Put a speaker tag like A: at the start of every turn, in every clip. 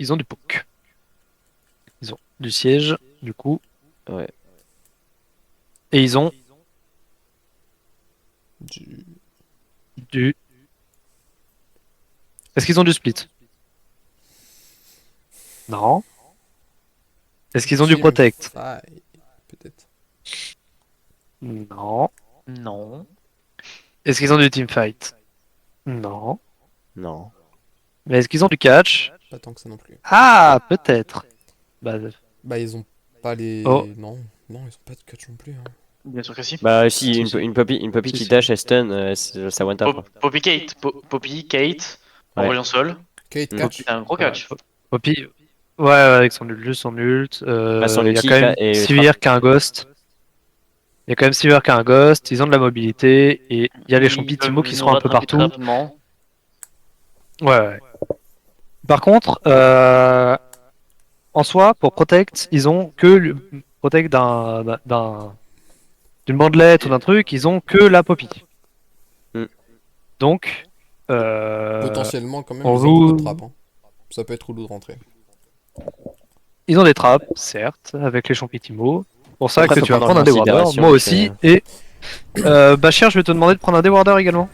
A: ils ont du poke. Ils ont du siège, du coup.
B: Ouais.
A: Et ils ont
C: Du
A: du... Est-ce qu'ils ont du split? Non. Est-ce qu'ils ont du
C: team
A: protect?
C: fight, peut-être.
A: Non.
D: Non.
A: Est-ce qu'ils ont du teamfight? Non.
B: Non.
A: Mais est-ce qu'ils ont du catch?
C: Pas tant que ça non plus.
A: Ah, peut-être. Bah,
C: Bah, ils ont pas
A: oh.
C: les. Non, non, ils ont pas de catch non plus. Hein.
D: Bien sûr que si.
B: Bah si,
A: Si,
B: une,
A: si.
B: une poppy
A: Si,
B: qui
A: si.
B: dash, elle stun, ça one tap.
D: Poppy Kate. Poppy Kate. En
B: Ouais.
D: voyant sol.
C: Kate
B: Mm.
C: catch.
D: C'est un gros catch.
A: Poppy, ouais, avec son ult, juste son ult.
B: Ah, son
A: Il y a
B: ulti,
A: quand même
B: et
A: Sivir qui a un ghost. Il y a quand même Sivir qui a un ghost. Ils ont de la mobilité. Et il y a les
D: Ils
A: Champitimo
D: peuvent
A: qui
D: nous
A: sont un peu
D: rattraper très
A: partout.
D: rapidement.
A: Ouais, ouais. Par contre, en soi, pour Protect, ils ont que le Protect d'une bandelette ou d'un truc, ils ont que la Poppy.
B: Mm.
A: Donc,
C: Potentiellement, quand même,
A: on
C: ils ont beaucoup de
A: joue.
C: trappes. Hein. Ça peut être relou de rentrer.
A: Ils ont des trappes, certes, avec les Champitimo. Pour ça
B: Après,
A: que
B: faut
A: tu vas
B: prendre en
A: prendre un Dewarder,
B: considération
A: moi
B: que
A: aussi. Et Bachir, je vais te demander de prendre un Dewarder également.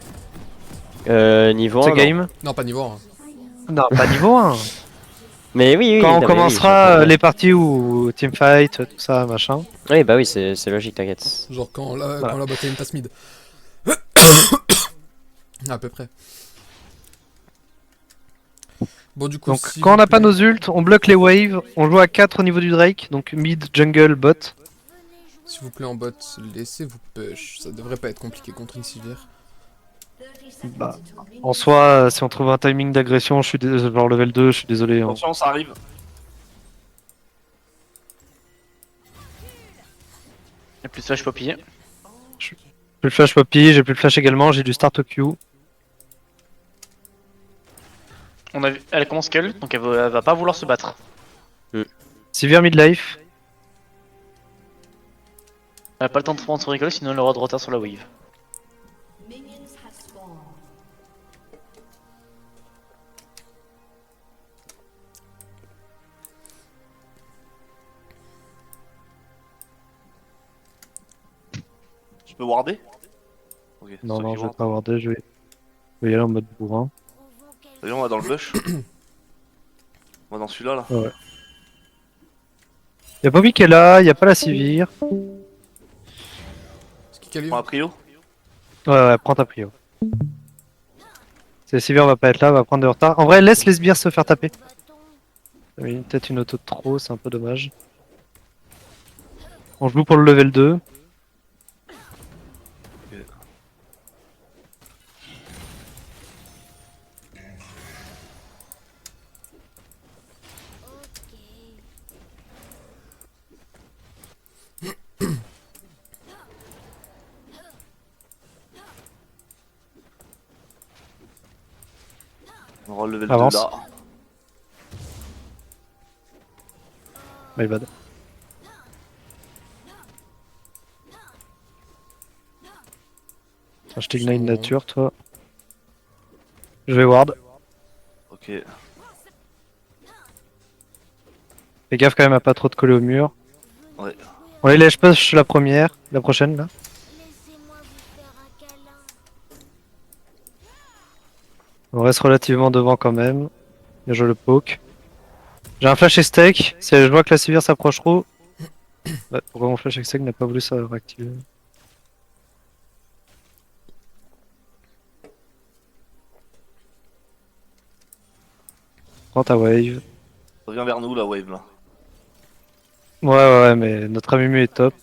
B: niveau
A: Ce
B: 1, non.
A: game.
C: Non, pas niveau 1.
A: Non, pas niveau 1.
B: Mais oui, oui,
A: Quand on
B: non, mais oui,
A: commencera
B: j'entends bien.
A: les parties où teamfight, tout ça, machin.
B: Oui, bah oui, c'est logique, t'inquiète.
C: Genre quand
A: Voilà.
C: la botlane passe mid. À peu près. Bon, du coup,
A: Donc
C: s'il
A: quand on
C: vous
A: n'a pas
C: plaît-
A: nos ults, on bloque les waves, on joue à 4 au niveau du Drake, donc mid, jungle, bot.
C: S'il vous plaît, en bot, laissez-vous push. Ça devrait pas être compliqué contre une Sivir.
A: Bah, en soi, si on trouve un timing d'agression, je suis genre level 2, je suis désolé. Hein.
E: Attention, ça arrive.
D: Et plus flash Poppy.
A: J'ai plus le flash Poppy, j'ai plus le flash également, j'ai du start au Q.
D: Elle commence qu'elle, donc elle va pas vouloir se battre.
A: Sivir midlife.
D: Elle a pas le temps de prendre son recall, sinon elle aura de retard sur la wave.
E: Je peux warder? Ok,
A: Non,
E: c'est toi
A: non,
E: qui
A: je vais
E: ward.
A: pas warder, je vais y aller en mode bourrin.
E: Vas-y, on va dans le bush. On va dans celui-là là.
A: Ouais. Y'a Poppy qui est là, y'a pas la Sivir.
C: Est-ce qu'il calibre
E: Prends un prio.
A: Ouais, prends ta prio. Si Sivir va pas être là, va prendre de retard. En vrai, laisse les sbires se faire taper. T'as mis peut-être une auto de trop, c'est un peu dommage. On joue pour le level 2.
E: On aura le level
A: Avance.
E: 2 là.
A: My bad. Je t'ignite nature, toi. Je vais ward.
E: Ok.
A: Fais gaffe quand même à pas trop te coller au mur.
E: Ouais.
A: On les lèche push la première, la prochaine là. On reste relativement devant quand même. Bien joué le poke. J'ai un flash et steak. Si je vois que la Sivir s'approche trop. Ouais, pourquoi mon flash et steak n'a pas voulu se réactiver? Prends ta wave.
E: Reviens vers nous la wave là.
A: Ouais, mais notre Amumu est top.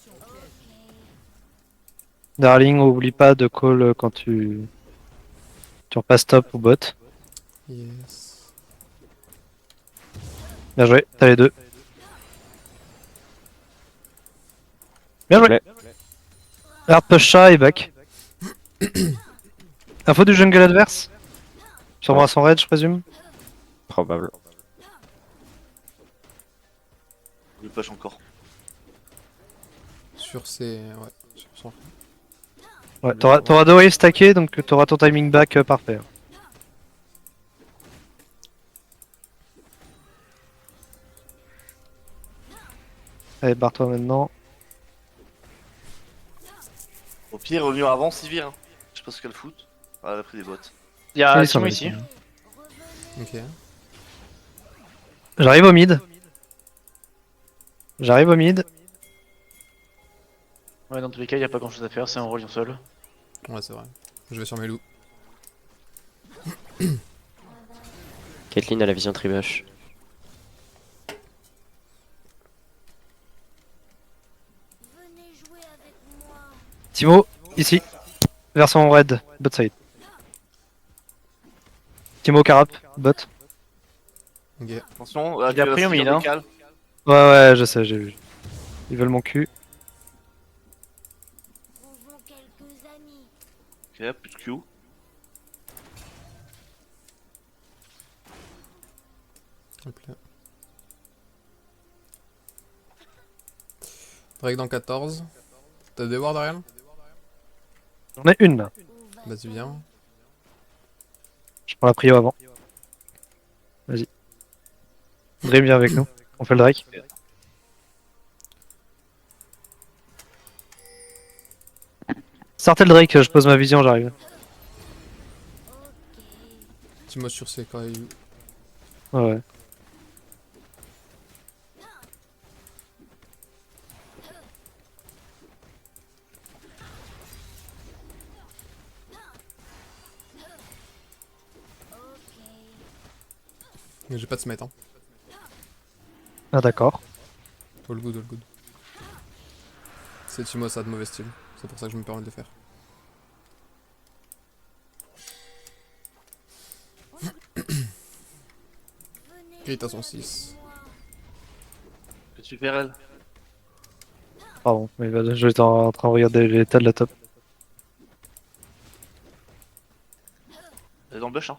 A: Darling, oublie pas de call quand tu repasses top ou bot.
C: Yes.
A: Bien joué, t'as les deux. Bien joué.
B: Ouais.
A: Hard push ça et back. Info du jungle adverse. Sûrement à son raid, je présume.
B: Probable.
E: Je push encore.
C: Sur ces. Ouais, sur son.
A: Ouais, t'auras deux waves stackés, donc t'auras ton timing back parfait. Allez, barre-toi maintenant.
E: Au pire, mieux avant Sivir. Hein. Je sais pas ce qu'elle fout. Ah, elle a pris des bottes.
D: Il y a
A: Ils sont
D: Timo
A: là,
D: ici.
A: ils sont là.
C: Ok.
A: J'arrive au mid. J'arrive au mid.
D: Ouais, dans tous les cas, il y a pas grand chose à faire, c'est un rôle seul.
C: Ouais, c'est vrai. Je vais sur mes loups.
B: Caitlyn a la vision tribush.
A: Timo, ici. Version red, bot side. Timo Carap, bot.
C: Ok.
E: Attention,
D: Il a pris au mid, hein.
A: Ouais, ouais, je sais, j'ai vu. Ils veulent mon cul.
E: Ok, plus de Q.
C: Hop là. Drake dans 14. T'as des wards, Ariel?
A: J'en ai une là.
C: Vas-y, viens.
A: Je prends la prio avant. Vas-y. Dream vient avec nous. On fait le Drake. Sortez le Drake, je pose ma vision, j'arrive.
C: Timo sur ses cailloux.
A: Ouais, ouais.
C: Mais j'ai pas de smite, hein.
A: Ah d'accord.
C: All good, all good. C'est Timo, ça a de mauvais style. C'est pour ça que je me permets de le faire. Grit à son 6.
E: Peux-tu faire elle?
A: Pardon, mais j'étais en train de regarder l'état de la top.
E: Elle est dans le bush, hein.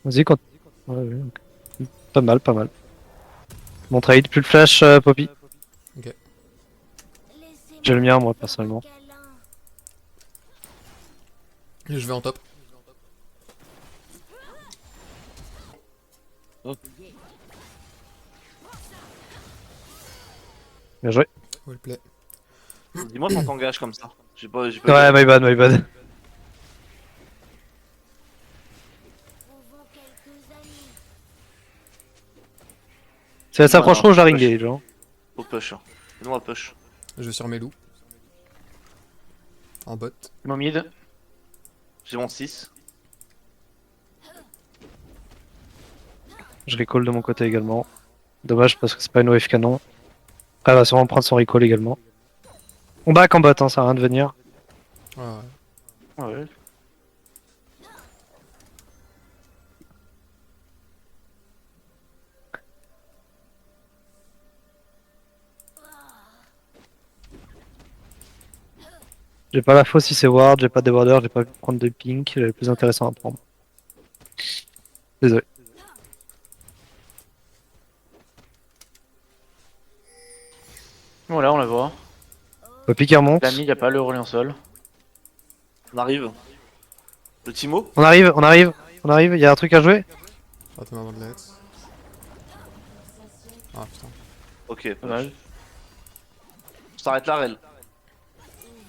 A: Vas-y, quand... Ouais, ouais, ok. Pas mal, pas mal. Mon trade, plus le flash, Poppy.
C: Ok.
A: J'ai le mien, moi, personnellement.
C: Et je vais en top.
A: Bien joué.
C: Well play.
E: Dis-moi quand t'engages comme ça. J'ai pas
A: Ouais, my bad, my bad. Si elle s'approche trop, je la ringage. Hein.
E: Au push. Et non, à push.
C: Je vais sur mes loups. En bot.
D: Timo mid.
E: J'ai mon 6.
A: Je recall de mon côté également. Dommage parce que c'est pas une wave canon. Elle va sûrement prendre son recall également. On back en bot, hein, ça a rien de venir.
C: Ouais, ouais.
D: Ouais.
A: J'ai pas la fausse si c'est ward, j'ai pas des warders, j'ai pas pu prendre de pink, j'avais plus intéressant à prendre. Désolé.
D: Voilà, on la voit.
A: Poppy qui remonte.
D: L'ami, il y a pas le rôle sol.
E: On arrive. Le Timo?
A: On arrive, on arrive, on arrive, y'a un truc à jouer.
C: Attends avant de l'être. Ah putain.
E: Ok.
D: Pas mal.
E: On s'arrête là, Rel.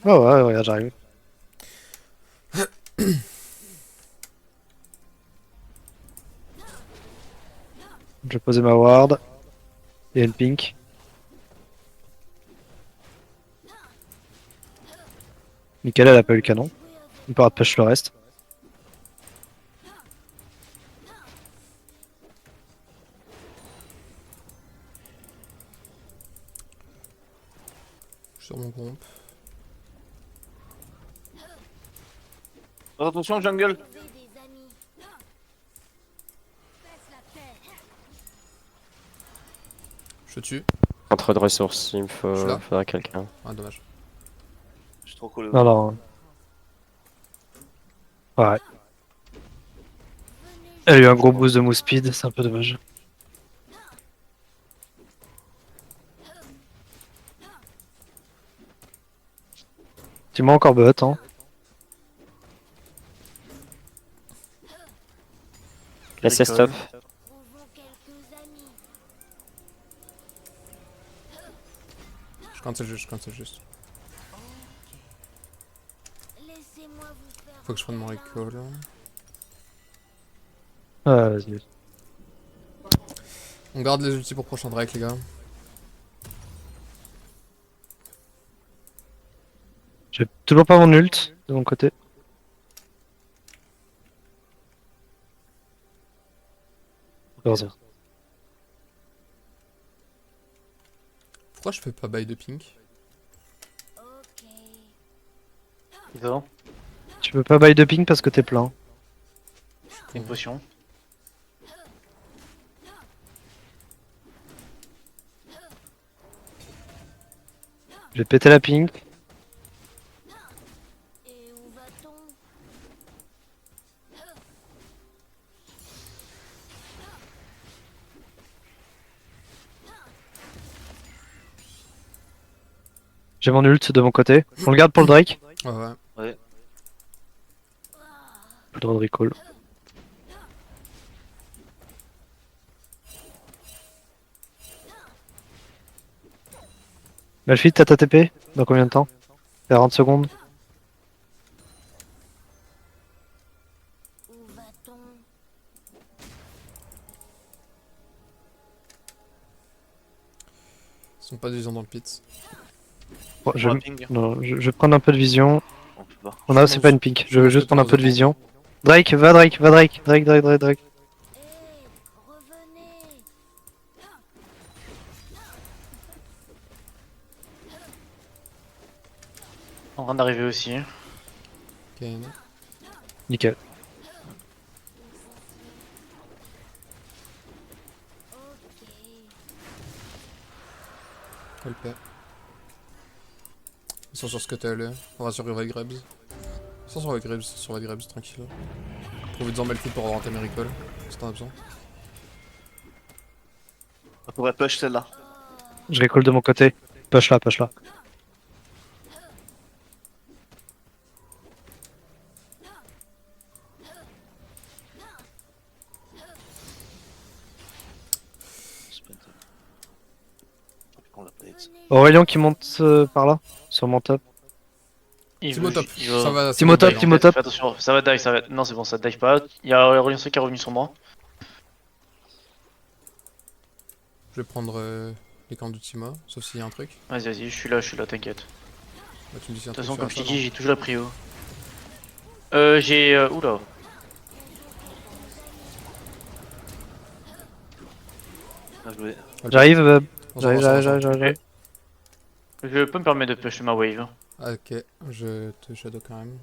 A: Oh ouais, regarde, j'arrive. Je vais poser ma ward. Et une pink. Nickel, elle a pas eu le canon. On pourra push le reste.
C: Je suis sur mon groupe.
E: Attention, jungle.
C: Je tue.
B: Entre de ressources, il me
C: Je suis là.
B: faudra quelqu'un.
C: Ah dommage.
E: Je suis trop collé.
A: Non, non. Ouais. Elle a eu un gros boost de move speed, c'est un peu dommage. Tu m'as encore bot, hein.
B: Laissez stop.
C: Je cancel juste, je cancel juste. Faut que je prenne mon recall.
A: Ah, vas-y.
C: On garde les ultis pour prochain Drake, les gars.
A: J'ai toujours pas mon ult de mon côté. Heureusement.
C: Pourquoi je fais pas bail de pink?
D: Ils
A: Tu peux pas buy de ping parce que t'es plein.
D: une potion.
A: Je vais péter la ping. J'ai mon ult de mon côté. On le garde pour le Drake.
C: Ouais, ouais.
E: Ouais.
A: Plus le droit de recall. Malphite, t'as ta TP? Dans combien de temps? 40 secondes.
C: Ils sont pas des gens dans le pit.
A: Bon,
E: Je prends un ping.
A: non, je vais prendre un peu de vision.
E: On peut pas.
A: On a, c'est pas une pink. Je veux juste prendre un peu de
C: temps.
A: vision. Drake, va Drake, va Drake. Drake, Drake, Drake, Drake.
D: En train d'arriver aussi.
C: Ok.
A: Nickel.
C: On le paie. Ils sont sur Scuttle. On va sur White Grabs. Ils sont sur White Grabs, tranquille. Trouvez-en Malphite pour avoir un thème recall. Si t'en as besoin.
E: On pourrait push celle-là.
A: Je recall de mon côté. Push là, push là. Aurélien qui monte par là, sur mon top.
C: Timo top. Ça va, ça
A: Timo
C: va
A: top,
C: die, hein.
A: Timo top.
D: Fais attention, ça va die, ça va. Non, c'est bon, ça dive pas. Il y a Aurélien qui est revenu sur moi.
C: Je vais prendre les camps du Timo, sauf s'il y a un truc.
D: Vas-y, vas-y, je suis là, t'inquiète.
C: Bah, tu me dis si y a un
D: De toute
C: truc
D: façon, comme
C: sur
D: je
C: la
D: t'ai
C: salle,
D: dit, j'ai toujours la prio. J'ai. Oula.
E: Bien joué.
C: hein.
A: J'arrive,
C: On s'en
A: j'arrive,
C: va, on s'en va,
A: j'arrive,
C: on s'en va.
A: j'arrive.
D: Je peux me permettre de push ma wave.
C: Ah, ok, je te shadow quand même.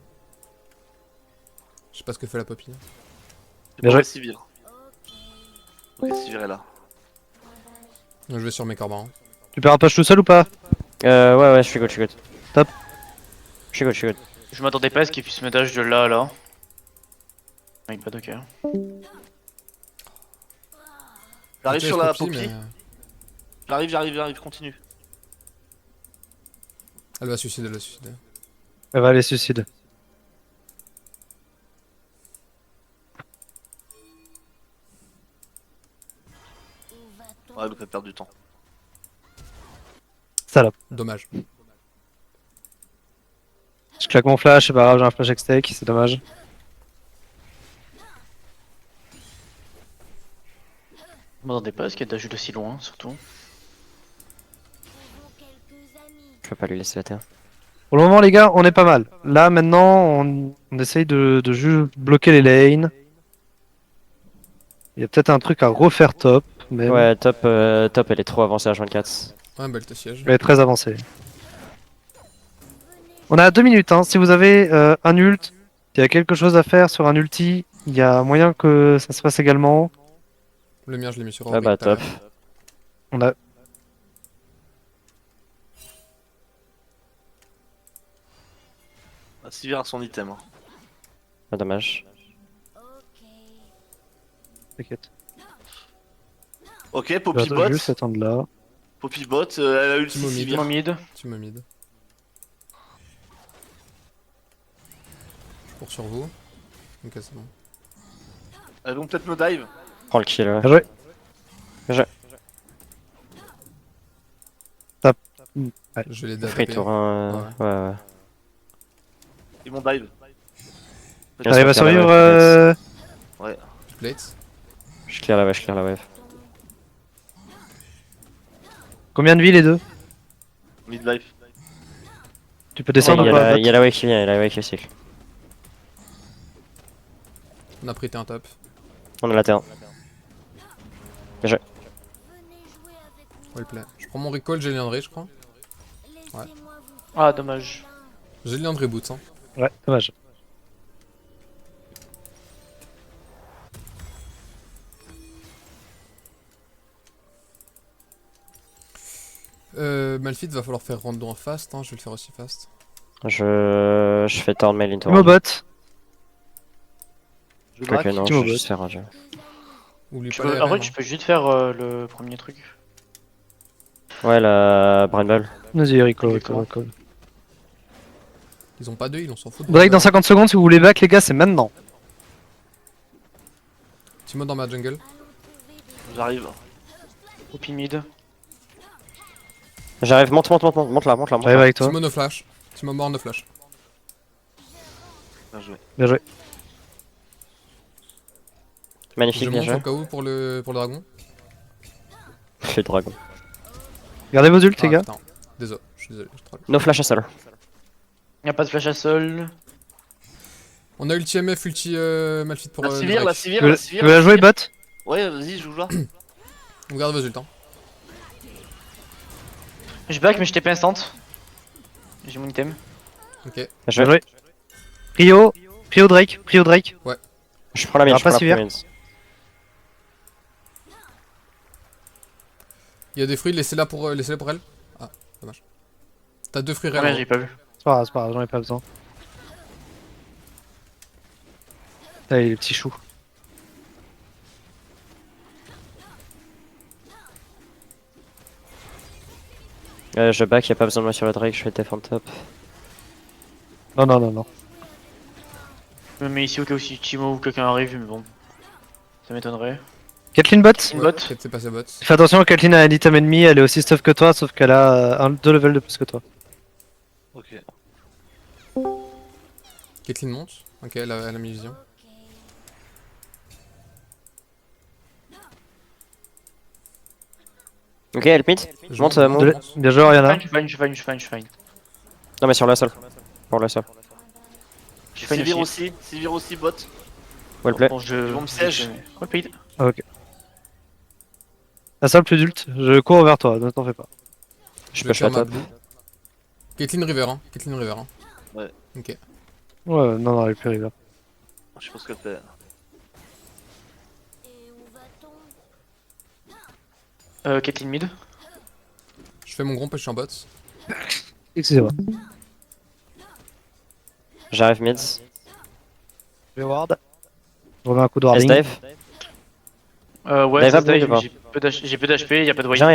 C: Je sais pas ce que fait la Poppy.
E: C'est
A: Bien
E: pour
A: joué.
E: les civils. Ok, Sivir est là.
C: Donc, je vais sur mes corbans.
A: Tu perds un push tout seul ou pas?
B: Ouais, ouais, je suis good, je suis good.
A: Top.
B: Je suis good, je suis good.
D: Je m'attendais pas à ce qu'il puisse me dash de là à là. Avec pas de cœur.
E: J'arrive
C: Ok,
E: sur
C: je
E: la
C: Poppy,
E: Poppy.
C: mais
E: J'arrive, continue.
C: elle va suicider, elle va suicider.
A: Elle va aller suicide.
E: Ouais, donc elle perd du temps.
A: Salope.
C: Dommage.
A: Je claque mon flash, c'est pas grave, j'ai un flash extake, c'est dommage.
D: Je m'attendais pas à ce qu'il y ait dash de si loin, surtout.
B: Je peux pas lui laisser la terre.
A: Pour le moment, les gars, on est pas mal. Là, maintenant, on essaye de juste bloquer les lanes. Il y a peut-être un truc à refaire top, mais
B: Ouais, top, top, elle est trop avancée à H24.
C: Ouais, bah elle te siège.
A: elle est très avancée. On a 2 minutes, hein. Si vous avez un ult, s'il y a quelque chose à faire sur un ulti, il y a moyen que ça se passe également.
C: Le mien, je l'ai mis sur
B: Ah bah top.
A: On a...
E: Sivir a son item. Hein.
B: Ah, dommage.
A: T'inquiète.
E: Ok,
A: Je
E: Poppy
A: vais
E: bot.
A: juste attendre là.
E: Poppy bot, elle a ulti
C: Timo mid.
E: Sivir.
D: Timo mid.
C: Tu me mid. Je cours sur vous. Ok, c'est bon.
E: Elles vont peut-être me dive.
B: Prends le kill, ouais.
A: Bien joué.
C: Je vais les
B: Free
C: taper.
B: tour 1. Ouais.
E: Ils m'ont dive.
A: T'arrives à
B: Je clear la
A: survivre
B: wave,
C: Plate.
B: Je clear la wave.
A: Combien de vie les deux?
E: Mid dive.
A: Tu peux descendre
B: Il y
A: ou
B: a
A: pas
B: la- il y a la wave qui vient, il y a la wave qui cycle.
C: On a pris T1 top.
B: On a la T1.
C: Well play. Je prends mon recall, j'ai Leandré, je crois.
D: Ah, dommage.
C: J'ai Leandré boot. Hein.
A: Ouais, dommage.
C: Malphite va falloir faire rando en fast. Hein. Je vais le faire aussi fast.
B: Je fais turn mail into
A: Timo
B: range.
A: bot.
E: Je
B: Quoique
E: braque.
B: non,
A: Timo
B: je vais
A: bot.
B: juste faire range.
C: Oublie
D: Tu
C: pas les
D: peux... En vrai,
C: RM,
D: tu
C: hein.
D: peux juste faire le premier truc.
B: Ouais, la Brain Ball.
A: Vas-y, recall,
D: Exactement.
A: recall.
C: Ils ont pas d'œil, on s'en fout.
A: Drake dans 50 secondes si vous voulez back les gars, c'est maintenant.
C: Timo dans ma jungle.
E: J'arrive.
D: OP mid.
B: J'arrive, monte là.
A: J'arrive avec toi.
C: Timo no flash. Timo mort no flash.
E: Bien joué.
A: Bien joué.
C: Je
B: Magnifique, bien
C: monte
B: joué.
C: au cas où pour le dragon.
B: Les dragons.
A: Gardez vos ults les gars.
C: Putain. Désolé, je suis désolé, je troll.
B: No flash à seul.
D: Y'a pas de flash à sol.
C: On a ulti MF, ulti Malphite pour
E: La
C: le
E: civire, la
C: Drake.
E: civire,
A: Tu veux
E: la
A: tu
E: civire.
A: veux la jouer bot?
E: Ouais, vas-y, joue là.
C: On garde vos ults. Hein.
D: Je back, mais je TP instant. J'ai mon item.
C: Ok.
B: Je
A: Bien
B: vais.
A: joué. Prio Drake, Prio Drake.
B: Je prends la main,
A: Il y aura
B: je prends
A: pas
B: la
A: Sivir.
B: province.
C: Il y a des fruits, laissez-la pour elle. Ah, dommage. T'as 2 fruits
D: Ah,
C: réels.
D: ouais, j'ai pas vu.
A: C'est pas grave, j'en ai pas besoin. Allez les petits choux.
B: Je back, y'a pas besoin de moi sur le Drake, je fais défendre top.
A: Non.
D: Je me mets ici au cas où si Timo ou quelqu'un arrive, mais bon. Ça m'étonnerait.
A: Kathleen bot.
D: Une bot.
C: C'est passé bot.
A: Fais attention, Kathleen a un item ennemi, elle est aussi stuff que toi, sauf qu'elle a 2 levels de plus que toi.
E: Ok.
C: Caitlyn monte. Ok, elle a mis vision.
B: Ok, help mid.
C: Je
B: Monte,
C: monte,
B: monte.
C: monte.
A: Bien joué Oriana.
D: Je suis fine.
B: Non, mais sur le sol. Pour le sol.
D: Je suis fine
E: Sivir
D: aussi.
E: aussi, Sivir aussi, bot.
B: Well play.
D: Bon, je...
E: Ils vont me siège.
D: Ouais, paid.
A: La seule plus d'ult, je cours vers toi, ne t'en fais pas.
B: Je
C: vais
B: peux
C: faire
B: shot
C: ma
B: top.
C: blue. Caitlyn River, hein. Caitlyn River. Hein.
E: Ouais.
C: Ok.
A: Ouais, non, elle est plus river.
E: Je pense que t'es.
D: Caitlyn mid.
C: Je fais mon gromp et je suis en bot.
A: Excusez-moi.
B: J'arrive mid.
A: Je vais ward. Je remets un coup de
B: S
A: warding.
B: dive.
D: Ouais,
B: Dive
D: c'est
B: up,
D: dive,
B: ou pas
D: mais j'ai peu d'HP, y'a pas de wave.
B: J'ai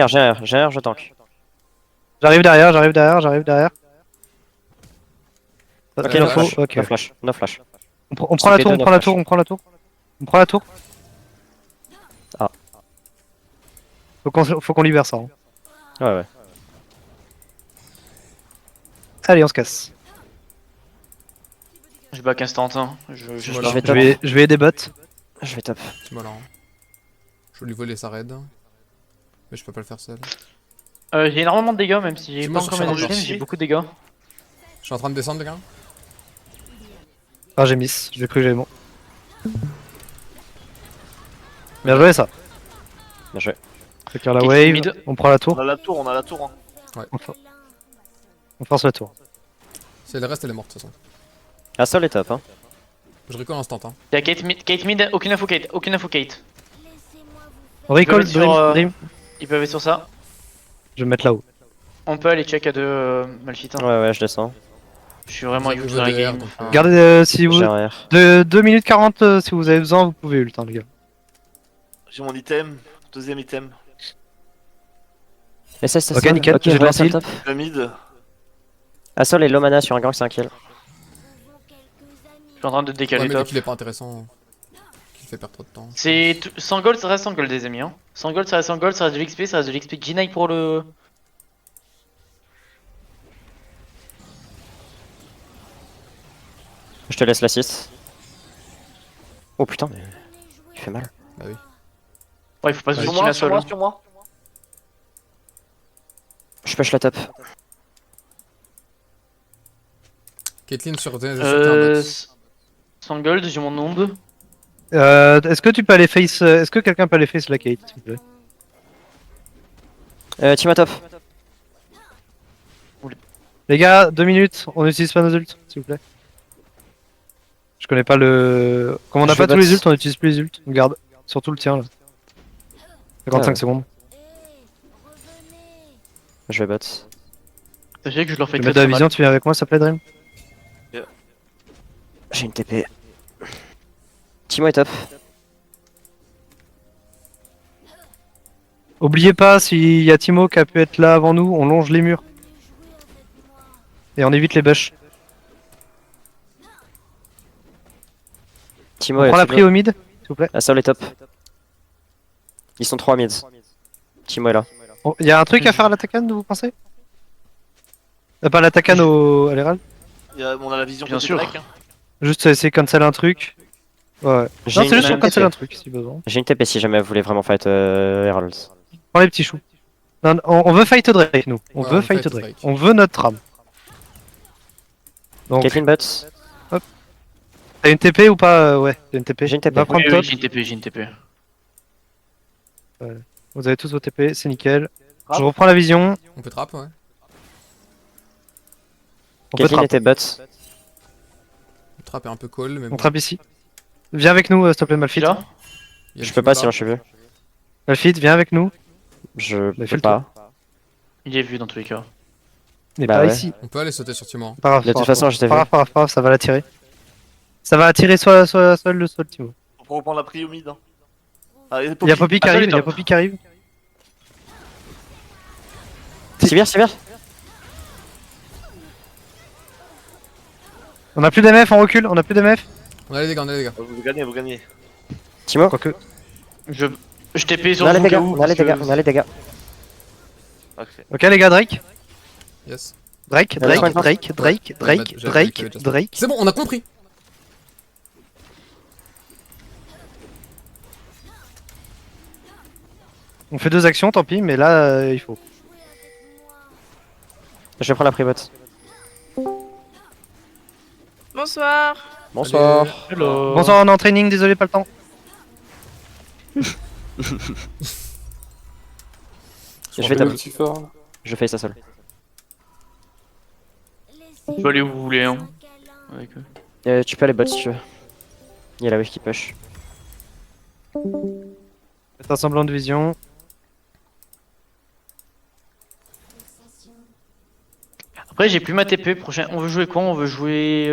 B: un R, je tank.
A: J'arrive derrière.
B: Ok,
C: Ouais,
B: no
A: info,
B: flash.
A: ok.
B: No flash.
A: On prend la
B: C'était
A: tour,
B: deux,
A: on
B: no
A: prend la
B: flash.
A: tour, on prend la tour. On prend la tour.
B: Ah.
A: Faut qu'on libère ça. Hein.
B: Ouais.
A: Allez, on se casse.
D: Je back instant, hein. Je
C: Voilà.
B: vais
A: Je
B: top.
A: vais aider bot.
B: Je vais top.
C: Timo là. Hein. Je vais lui voler sa raid. Mais je peux pas le faire seul.
D: J'ai énormément de dégâts, même si j'ai
C: Dis-moi
D: pas encore
C: sur
D: mes
C: Charger.
D: items, j'ai beaucoup de dégâts.
C: Je suis en train de descendre, les gars.
A: Ah, j'ai miss. J'ai cru que j'avais mon. Bien joué ça.
B: Bien joué.
A: Faut faire la
D: Kick
A: wave.
D: mid.
A: On prend la tour.
E: On a la tour. Hein.
A: On force la tour.
C: Si elle reste, elle est morte de toute façon.
B: Ah, sol est top, hein.
C: Je recall instant. Hein.
D: Y'a Kate mid, aucune info Kate.
A: On recall,
D: mettre sur,
A: Dream.
D: Ils peuvent être sur ça.
A: Je vais me mettre là-haut.
D: On peut aller check à deux Malphite. Hein.
B: Ouais, je descends.
D: Je suis vraiment
C: Vous
D: ult
C: avez
D: dans la
C: DR,
D: game.
C: donc,
D: enfin.
A: Gardez si vous.
B: J'ai un R.
A: De 2 minutes 40 si vous avez besoin, vous pouvez ult, hein, les gars.
E: J'ai mon item. Deuxième item.
B: SS,
A: Ok, nickel, j'ai de
B: voilà,
A: l'anti.
B: top.
E: La mid.
B: Asol et low mana sur un gang, c'est un kill.
D: Je suis en train de
C: Ouais,
D: décaler
C: mais le
D: top.
C: kill est pas intéressant. qui fait perdre trop de temps.
D: C'est 100 gold, ça reste 100 gold, les amis. Hein. 100 gold, ça reste 100 gold, ça reste de l'XP, ça reste de l'XP. G9 pour le.
B: Je te laisse l'assist. Oh putain, mais. Tu fais mal.
C: Bah oui.
D: Ouais, il faut pas se
E: Sur
D: sous-estimer
E: moi,
D: la
E: sur
D: seule.
E: moi,
D: Hein.
E: sur moi.
B: Je push la top.
C: Caitlyn sur un
D: Euh.
C: bot.
D: 100 gold, j'ai mon nombre.
A: Est-ce que tu peux aller face... Est-ce que quelqu'un peut aller face la Kate, s'il vous plaît?
B: Team à top.
A: Les gars, 2 minutes, on n'utilise pas nos ults, s'il vous plaît. Je connais pas le... Comme on n'a
B: Je
A: pas
B: vais
A: tous les
B: bot.
A: ults, on utilise plus les ults. On garde surtout le tien là. 55
B: Ah ouais.
A: secondes.
B: Je vais bot.
D: Ça fait que je leur fais
A: Tu
D: très
A: mets de la
D: très
A: vision,
D: mal.
A: tu viens avec moi, ça plaît Dream?
B: J'ai une TP. Timo est top.
A: Oubliez pas, s'il y a Timo qui a pu être là avant nous, on longe les murs. Et on évite les bush.
B: Timo
A: On
B: est
A: prend la
B: top.
A: prio au mid, s'il vous plaît.
B: La seule est top. Ils sont 3 mids. Timo est là.
A: Il y a un truc à faire à l'attaquant, vous pensez? Pas à l'attaquant, à l'Herald.
E: On a la vision
D: Bien
E: côté
D: sûr.
E: Drake, hein.
A: Juste essayer de cancel un truc. Ouais.
B: J'ai
A: Non, c'est
B: une-
A: juste pour
D: une
A: cancel
B: TP.
A: un truc, si besoin.
B: J'ai une TP si jamais vous voulez vraiment fight Herald.
A: Prends les petits choux. Non, on veut fight Drake, nous. On
C: Ouais,
A: veut
C: on
A: fight
C: fight
A: Drake.
C: Drake.
A: On veut notre trame. Donc,
B: Caitlyn bot.
A: t'as une TP ou pas? Ouais, t'as une TP.
B: J'ai une TP.
A: Va prendre
D: Oui,
A: top.
D: oui, j'ai une TP, j'ai une TP.
A: Vous avez tous vos TP, c'est nickel.
E: Trap.
A: Je reprends la vision.
C: On peut trap, ouais.
A: On peut
B: Caitlyn
A: trap.
B: était bot.
C: Le trap est un peu call, mais
A: On
C: bon.
A: trappe ici. Viens avec nous, s'il te plaît, Malphite.
D: Là
C: Il y a
B: Je
C: le
B: peux pas
C: Timo
B: sinon
C: là.
B: je suis vu.
A: Malphite, viens avec nous.
B: Je
A: Mais fais
B: peux
A: le
B: pas.
D: Il est vu dans tous les cas.
A: Mais
B: Bah
A: pas
B: ouais.
A: ici.
C: On peut aller sauter sur Timo.
A: Pas grave,
B: De
A: pas
B: toute
A: grave,
B: façon, je t'ai
A: pas
B: vu.
A: grave, pas grave, pas grave, ça va l'attirer. Ça va attirer soit le Timo.
E: Pour reprendre la prio mid. Hein. Ah,
A: Il y a Poppy qui
D: Ah,
A: arrive,
D: salut,
A: il y a
D: top.
A: Poppy qui arrive.
B: Sivir, Sivir.
A: On a plus d'MF, on recule, on a plus d'MF.
C: On a les dégâts, on a les dégâts.
E: Vous gagnez, vous gagnez.
B: Timo.
A: Quoique.
D: Je TP sur
B: On a les
D: vous,
B: dégâts,
D: cas où,
B: on a les
D: parce que-
B: dégâts, on a les dégâts.
E: Ok.
A: Ok les gars, Drake.
C: Yes.
A: Drake,
B: Allez,
A: Drake,
B: on va.
A: Drake, Drake, Drake,
C: J'avais
A: Drake,
C: calculé, Justin.
A: Drake.
C: C'est bon, on a compris.
A: On fait 2 actions, tant pis, mais là, il faut.
B: Je vais prendre la private.
F: Bonsoir.
B: Bonsoir.
D: Hello.
A: Bonsoir, on est en training, désolé, pas le temps.
B: Je vais taper. Je fais ça seul.
D: Je peux aller où vous voulez, hein. Avec eux.
B: Tu peux aller bot si tu veux. Il y a la wave qui push.
A: Faites un semblant de vision.
D: Après, j'ai plus ma TP. Prochain, on veut jouer quoi? On veut jouer.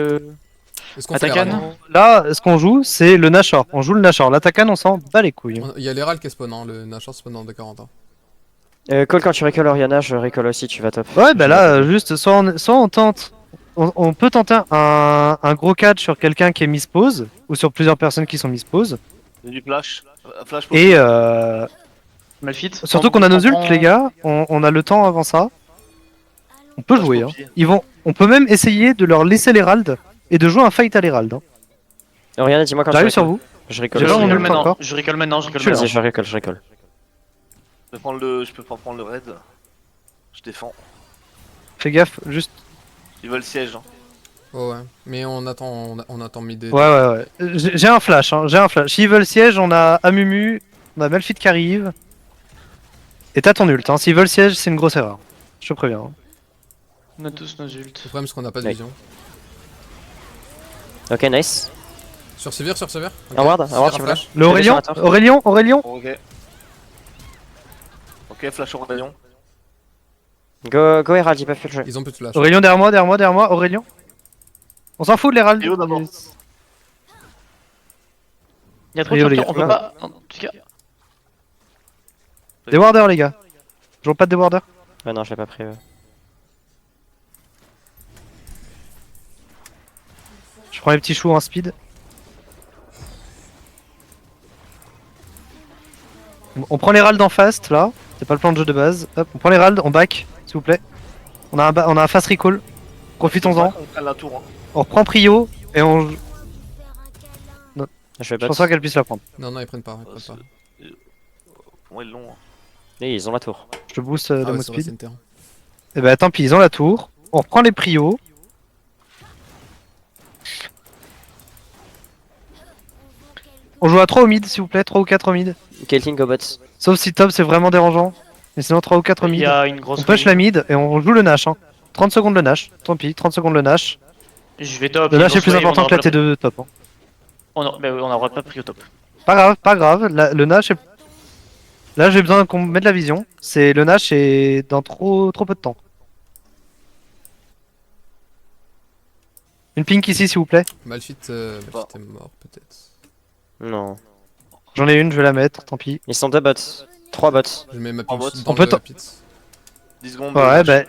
C: Est-ce qu'on fait
D: Attaquant
C: l'Herald
A: Là, ce qu'on joue, c'est le Nashor. On joue le Nashor. L'attaquant, on s'en bat les couilles.
C: Il y a l'Herald qui est spawn, hein. Le Nashor spawn dans D40. Hein.
B: Call quand tu récolles Oriana, je récolle aussi, tu vas top.
A: Ouais, bah là, juste, soit on tente. On peut tenter un gros catch sur quelqu'un qui est mispose, ou sur plusieurs personnes qui sont mispose.
E: Il y a du flash. Flash pour
A: Et
D: Malfit.
A: surtout qu'on a nos ults, les gars. On a le temps avant ça. On peut
E: Flash
A: jouer.
E: pour
A: Hein.
E: pied.
A: On peut même essayer de leur laisser l'Herald et de jouer un fight à l'Herald. Hein.
B: Oriana, dis-moi quand tu
A: J'arrive sur
B: récolles.
A: vous.
B: Je
D: Je
B: récolle.
A: J'ai pas mon
D: récolle
A: ult
D: maintenant.
A: encore.
D: Je récolle maintenant. Je récolle
A: Je suis là.
D: maintenant.
B: Vas-y, je récolle.
E: Je peux pas prendre le raid. Je défends.
A: Fais gaffe, juste.
E: Ils veulent siège. Hein.
C: Oh ouais. Mais on attend mid.
A: Ouais. J'ai un flash. Hein. J'ai un flash. S'ils veulent siège, on a Amumu, on a Malphite qui arrive. Et t'as ton ult. Hein. S'ils veulent siège, c'est une grosse erreur. Je te préviens. Hein.
D: On a tous nos ults.
C: Le problème c'est qu'on n'a pas de
B: Ouais.
C: vision.
B: Ok, nice.
C: Sur Sivir. Ok.
B: Un ward,
C: Sivir,
B: tu veux
C: flash.
A: Le Aurélien,
B: sur la tour.
A: Aurélien.
E: Ok. Ok, flash au rayon.
B: Go Herald, ils peuvent plus le jeu.
C: Ils ont plus de flash.
A: Aurélien derrière moi, Aurélien. On s'en fout de l'Herald.
E: Théo, d'abord.
D: Il y a trop
A: Rio,
D: de
A: les
D: champions. On
A: gars.
D: peut pas. En tout cas.
A: Des warders, les gars. Je vois pas de des warders.
B: Ouais, non, je l'ai pas pris.
A: Je prends les petits choux en speed. On prend les ralds en fast là. C'est pas le plan de jeu de base. Hop, on prend les ralds, on back, s'il vous plaît. On a un fast recall. Profitons-en.
E: On prend la tour. Hein.
A: On reprend Prio et on.
B: Je vais
A: Je
B: bot.
A: pense pas qu'elle puisse la prendre.
C: Non, ils prennent pas. Ils prennent
E: C'est-
C: pas.
E: Pour moi, ils l'ont. Hein.
B: Et ils ont la tour.
A: Je te booste
C: Ah
A: la
C: ouais,
A: mode
C: c'est vrai, c'est
A: speed.
C: une terre.
A: Et bah tant pis, ils ont la tour. On reprend les Prios. On joue à 3 au mid s'il vous plaît, 3 ou 4 au mid.
B: Caitlyn go bot.
A: Sauf si top c'est vraiment dérangeant. Mais sinon 3 ou 4 au
D: Il
A: mid.
D: y a une grosse
A: On push
D: wave.
A: la mid et on joue le Nash. Hein. 30 secondes le Nash. Tant pis, 30 secondes le Nash.
D: Je vais top.
A: Le
D: une
A: Nash est
D: grosse
A: plus
D: wave,
A: important
D: on
A: que la
D: aura
A: T2 top. Hein.
D: on n'aura pas pris au top.
A: Pas grave, pas grave. Le Nash est... Là j'ai besoin qu'on mette la vision. C'est le Nash est dans trop peu de temps. Une pink ici s'il vous plaît.
C: Malphite est mort peut-être.
B: Non.
A: J'en ai une, je vais la mettre, tant pis.
B: Ils sont 2 bots. 3 bots.
C: Je mets ma
E: En
C: pulse
E: bot.
C: dans
A: On peut
C: le pit.
E: 10 secondes.
A: Ouais bah...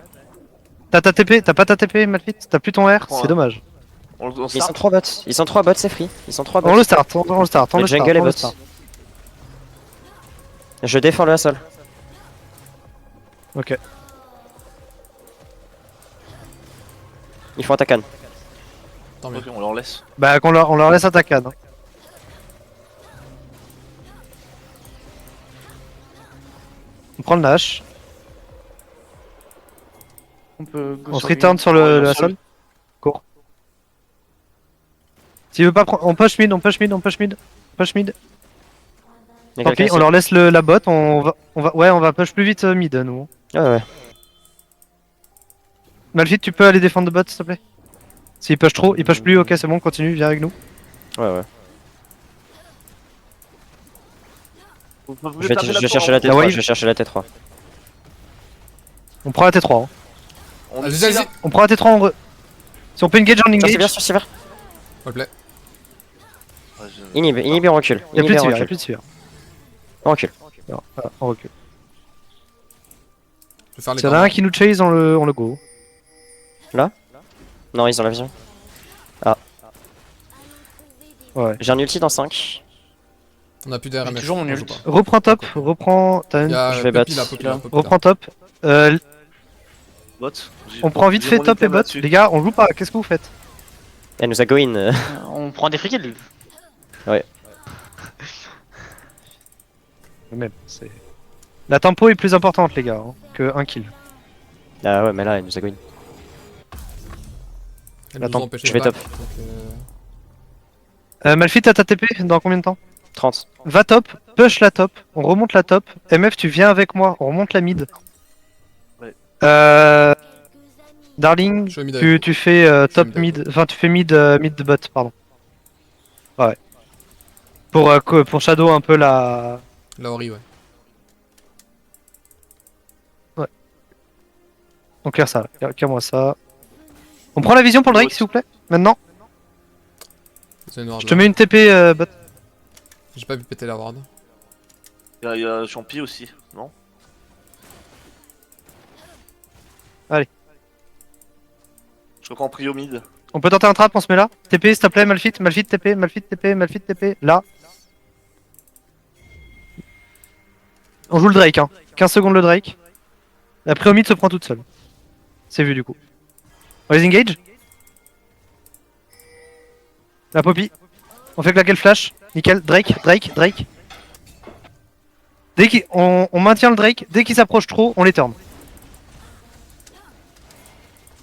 A: T'as ta TP, t'as pas ta TP Malphite, t'as plus ton R,
E: Ouais.
A: c'est dommage.
E: On
B: Ils sont
E: start.
B: 3 bots. Ils sont 3 bots, c'est free. Ils sont 3 bots.
A: On le start, on le start, on
B: Le
A: le start.
B: jungle est
A: on le
B: bot.
A: start.
B: Je défends le Hassol.
A: Ok.
B: Ils font attaquer.
C: Tant mieux.
E: Ok, on leur laisse.
A: Bah on leur laisse attaquer. Hein. On prend le Nash,
D: On peut go
A: on se
D: sur lui.
A: return sur
E: Ouais,
A: le
E: sur
A: Hassol.
E: lui.
A: Cours. S'il veut pas prendre... On push mid, on push mid, on push mid. Push mid.
B: Il y a
A: Tant
B: quelqu'un
A: pis, on
B: ici.
A: leur laisse la bot, ouais on va push plus vite mid nous.
B: Ouais, ouais.
A: Malphite tu peux aller défendre de bot s'il te plaît. S'il push trop, il push plus, ok c'est bon, continue, viens avec nous.
B: Ouais, ouais.
E: Vous pouvez
B: Je vais
E: taper
B: chercher
E: tour,
B: la
E: hein.
A: Ah ouais.
B: T3. Je vais chercher la T3.
A: On prend la T3. Hein.
E: On est
C: Allez-y,
E: ici,
C: allez-y.
E: là.
A: On prend la T3 Si on peut engage, on
B: Sur Sivir,
A: engage.
B: sur Sivir.
C: S'il te plaît.
E: Ouais, je-
B: Inhib, on recule.
A: Y'a plus de
B: Inhib, on
A: Sivir, y'a
B: recule.
A: plus de Sivir.
B: On recule.
A: Non, voilà, on recule.
C: Je vais faire les
A: S'il y en a un
C: corners.
A: qui nous chase, on le go.
B: Non, ils ont la vision.
A: Ouais.
B: J'ai un ulti dans 5.
C: On a plus d'RMF.
D: J'ai toujours mon
C: on joue
D: ult.
C: pas.
A: Reprends top, reprends. T'as
C: Il
A: une...
C: y a
B: Je vais
C: Poppy
B: battre.
C: là, Poppy là, Poppy là.
A: Reprends top.
E: Bot.
A: On prend vite fait top et bot. Les gars, on joue pas, qu'est-ce que vous faites?
B: Elle nous a go in.
D: On prend des free kills.
A: Même, c'est... La tempo est plus importante, les gars, hein, que un kill.
B: Ah ouais, mais là, elle nous a go in.
C: Elle nous
A: Attends,
C: empêche
B: je
C: les
B: vais
C: bacs,
B: top.
C: donc,
A: Malphite, t'as ta TP dans combien de temps?
B: 30.
A: Va top, push la top, on remonte la top. MF, tu viens avec moi, on remonte la mid.
E: Ouais.
A: Darling,
C: Je suis au mid avec vous.
A: tu fais top
C: mid avec
A: mid, enfin tu fais mid de bot, pardon. Ouais. Pour Shadow un peu la...
C: La Ori, ouais.
A: On clear ça, clear-moi ça. On prend la vision pour le Drake, s'il vous plaît, maintenant.
C: C'est une ward
A: Je te
C: là.
A: mets une TP bot.
C: J'ai pas pu péter la ward.
E: Il y a Champi aussi, non?
A: Allez.
E: Je reprends prio mid.
A: On peut tenter un trap, on se met là. TP, s'il te plaît, Malphite, Malphite TP, Malphite TP, Malphite TP, là. On joue le Drake, hein. 15 secondes le Drake. La prio mid se prend toute seule. C'est vu du coup. On les engage. La Poppy. On fait claquer le flash. Nickel. Drake, Drake, Drake. On maintient le Drake. Dès qu'il s'approche trop, on les turn.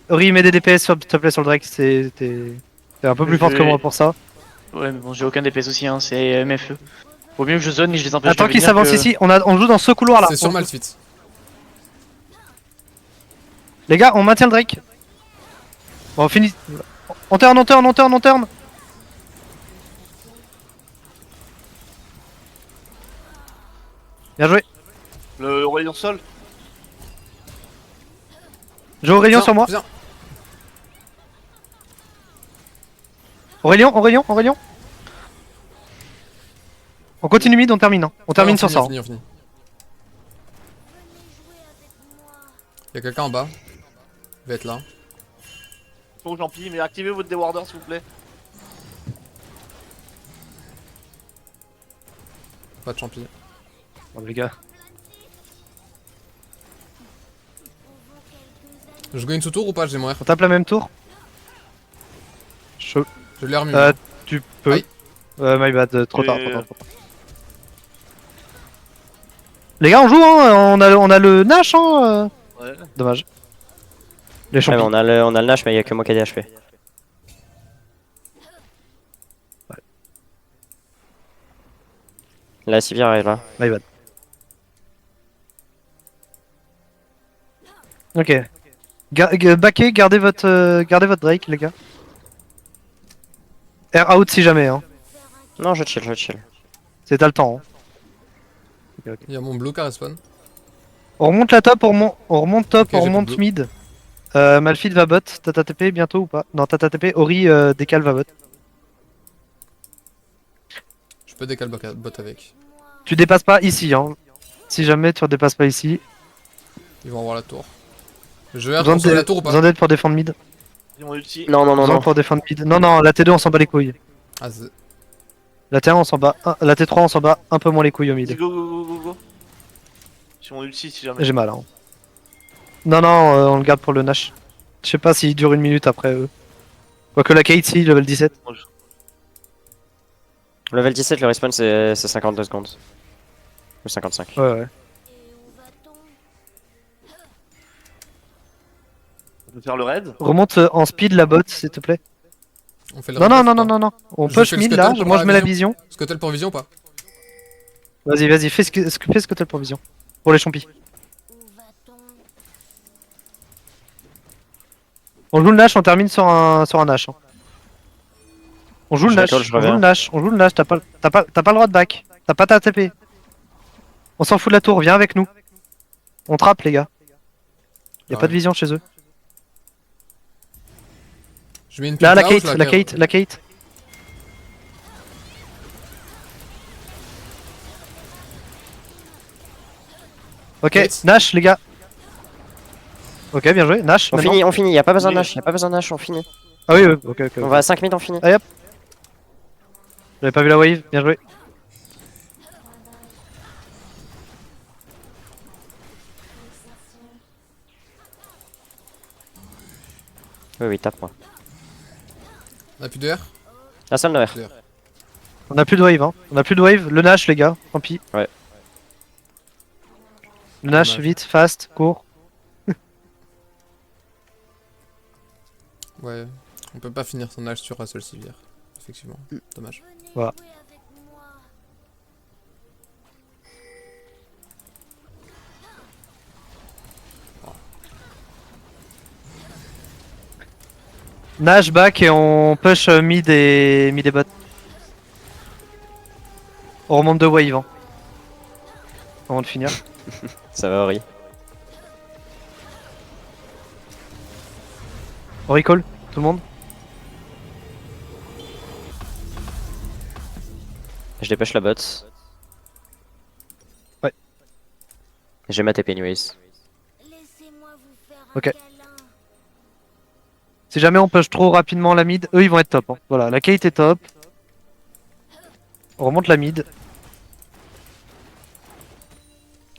A: Ori, met des DPS s'il te plaît sur le Drake. T'es un peu plus forte que moi pour ça.
D: Ouais, mais bon, j'ai aucun DPS aussi, hein, c'est MFE. Vaut mieux que je zone et je les empêche
A: Attends
D: de
A: qu'il
D: venir
A: s'avance
D: que-
A: ici. On joue dans ce couloir là.
C: C'est sur Malphite.
A: Les gars, on maintient le Drake. Bon, on finit. On turn, on turn, on turn, on turn. Bien joué.
E: Le Aurélien Sol.
A: J'ai Aurélien
C: Viens,
A: sur moi.
C: viens.
A: Aurélien, Aurélien, Aurélien. On continue mid, on termine. Hein. On termine
C: Ouais,
A: sur ça.
C: on
A: hein.
C: finit, on finit. Y'a quelqu'un en bas. Il va être là.
E: Bon, Champi, mais activez votre déwarder s'il vous plaît.
C: Pas de champi.
A: Oh, les gars.
C: Je gagne sous tour ou pas, j'ai mon R?
A: On tape la même tour. Chaud.
C: Je l'ai remis.
A: Tu peux.
C: Aïe.
A: My bad, trop tard, trop tard, trop tard. Les gars, on joue, hein. On a le Nash, hein.
E: Ouais.
A: Dommage. Les
B: Ouais, mais
A: champions.
B: on a le Nash, mais il y a que moi qui ai des HP. La Sivir arrive là.
A: My bad. Ok. Backez, gardez votre Drake, les gars. Air out si jamais, hein.
B: Non, je chill, je chill.
A: C'est t'as le temps. Hein.
C: Il y a mon blue qui respawn.
A: On remonte la top, on remonte top,
C: Ok,
A: on
C: j'ai
A: remonte
C: plus de
A: mid. Malphite va bot, Tata TP bientôt ou pas? Non, Tata TP, Ori décale va bot.
C: Je peux décaler bot avec.
A: Tu dépasses pas ici, hein. Si jamais tu redépasses pas ici.
C: Ils vont avoir la tour. Je vais
A: Besoin
C: attention la tour ou pas?
A: besoin d'aide pour défendre mid.
E: J'ai mon ulti.
B: Non, non, non,
A: Besoin
B: non.
A: pour défendre mid. Non, non, la T2 on s'en bat les couilles.
C: Ah, c'est-
A: La T1 on s'en bat. La T3 on s'en bat un peu moins les couilles au
E: Vas-y,
A: mid.
E: go, go, go, go, go. J'ai mon ulti si jamais.
A: J'ai mal, hein. Non, non, on le garde pour le Nash. Je sais pas s'il dure une minute après eux. Quoique la Kate, si, level 17.
B: Level 17, le respawn c'est 52 secondes. Ou 55.
A: Ouais, ouais.
E: On peut faire le raid.
A: Remonte en speed la bot, s'il te plaît.
C: On fait le
A: Non, non,
C: raid,
A: non,
C: ou
A: non,
C: pas?
A: non, non. On
C: Je
A: push
C: fais le
A: mid
C: scuttle
A: là,
C: pour
A: moi
C: la
A: je mets la vision.
C: Scuttle pour vision ou pas?
A: Vas-y, vas-y, fais ce que t'as pour vision. Pour les champis. On joue le Nash, on termine sur un Nash. Hein. On joue le
B: Je
A: Nash,
B: récolte, je
A: on joue
B: reviens.
A: le Nash, on joue le Nash, t'as pas le droit de back. T'as pas ta TP. On s'en fout de la tour, viens avec nous. On trappe les gars. Y'a
C: Ah
A: pas de
C: ouais.
A: vision chez eux.
C: Je mets une
A: Là, la
C: pute
A: Kate,
C: ou
A: la
C: cave?
A: Kate, la Kate. Ok,
C: Kate.
A: Nash les gars. Ok, bien joué, Nash.
B: On
A: maintenant.
B: finit, y'a pas besoin de
E: Oui.
B: Nash, y'a pas besoin de Nash, on finit.
A: Ah oui, ok, ok.
B: On
A: ok.
B: va à 5 minutes, on finit.
A: J'avais pas vu la wave, bien joué.
B: Oui, oui, tape moi.
C: On a plus de R?
B: La seule de R.
A: On a plus de wave, hein. On a plus de wave. Le Nash, les gars, tant pis.
B: Ouais.
A: Le Nash,
C: Dommage.
A: vite, fast, court.
C: Ouais. On peut pas finir son âge sur un seul Sivir. Effectivement. Dommage.
A: Voilà. Nash back et on push mid et bot. On remonte de wave, hein. Avant de finir.
B: Ça va, Ori.
A: On recall, tout le monde.
B: Je dépêche la bot.
A: Ouais.
B: J'ai ma TP anyways.
A: Ok. Si jamais on push trop rapidement la mid, eux ils vont être top. Hein. Voilà, la Kate est top. On remonte la mid.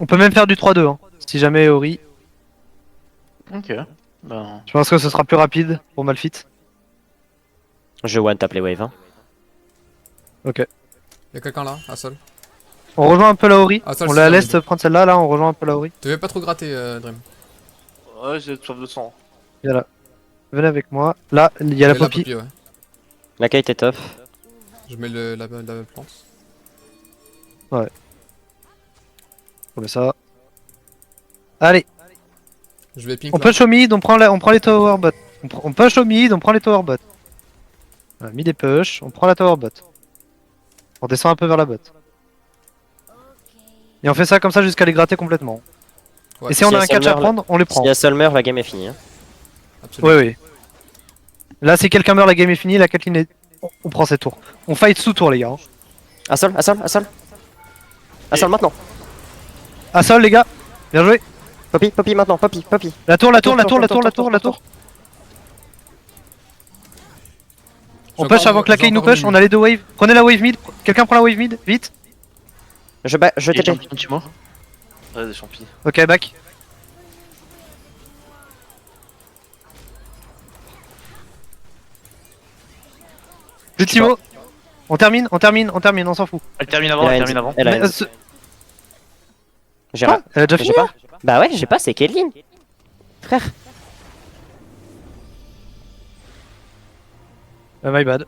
A: On peut même faire du 3-2 hein, si jamais Ori.
D: Ok. Ben.
A: Je pense que ce sera plus rapide pour Malphite.
B: Je one tap les waves. Hein.
C: Y'a quelqu'un là, à sol.
A: On rejoint un peu la Ori.
C: Ah, ça,
A: On
C: c'est
A: la
C: dans
A: laisse
C: le mid.
A: prendre celle-là, là on rejoint un peu la Ori.
C: Tu veux pas trop gratter, Dream.
E: Ouais, j'ai soif de sang.
A: Viens là. Venez avec moi. Là, il y a la
C: Et
A: Poppy.
C: ouais.
B: La Kate est top.
C: Je mets la plante.
A: On met ça. Allez,
C: Je vais pink
A: on
C: là.
A: push au mid, on prend les tower bot. On push au mid, on prend les tower bot. Voilà, mid et push, on prend la tower bot. On descend un peu vers la bot. Et on fait ça comme ça jusqu'à les gratter complètement.
C: Ouais,
A: Et si on
B: si
A: a
B: y a
A: un catch à
B: Summer,
A: prendre, on les prend.
B: S'il y a seul meurt, la game est finie. Hein.
C: absolument.
A: Oui, oui. Là, si quelqu'un meurt, la game est finie, la Kathleen est... On prend ses tours. On fight sous tour, les gars. Hein.
B: À sol, à sol, à sol. À sol maintenant.
A: À sol, les gars. Bien joué.
B: Poppy, Poppy maintenant, Poppy, Poppy.
A: La tour, la tour,
B: Tour,
A: la tour,
B: tour,
A: la
B: tour,
A: tour, la
B: tour,
A: tour, la
B: tour,
A: tour. On
C: J'ai
A: push
C: encore-
A: avant que la
C: j'ai
A: Kay nous
C: encore
A: push,
C: une
A: on a les deux waves. Prenez la wave mid. Quelqu'un prend la wave mid, vite.
B: Je
D: Il est
B: TP.
D: champion Timo.
E: Ouais, des champis.
A: Ok, back. Plus Timo. On termine, on s'en fout.
D: Elle termine avant, elle termine avant.
B: Elle a
A: Mais,
B: une. J'ai
A: Quoi Elle a déjà fini
B: pas. Bah ouais, j'ai pas, c'est Caitlyn. Frère.
A: My bad.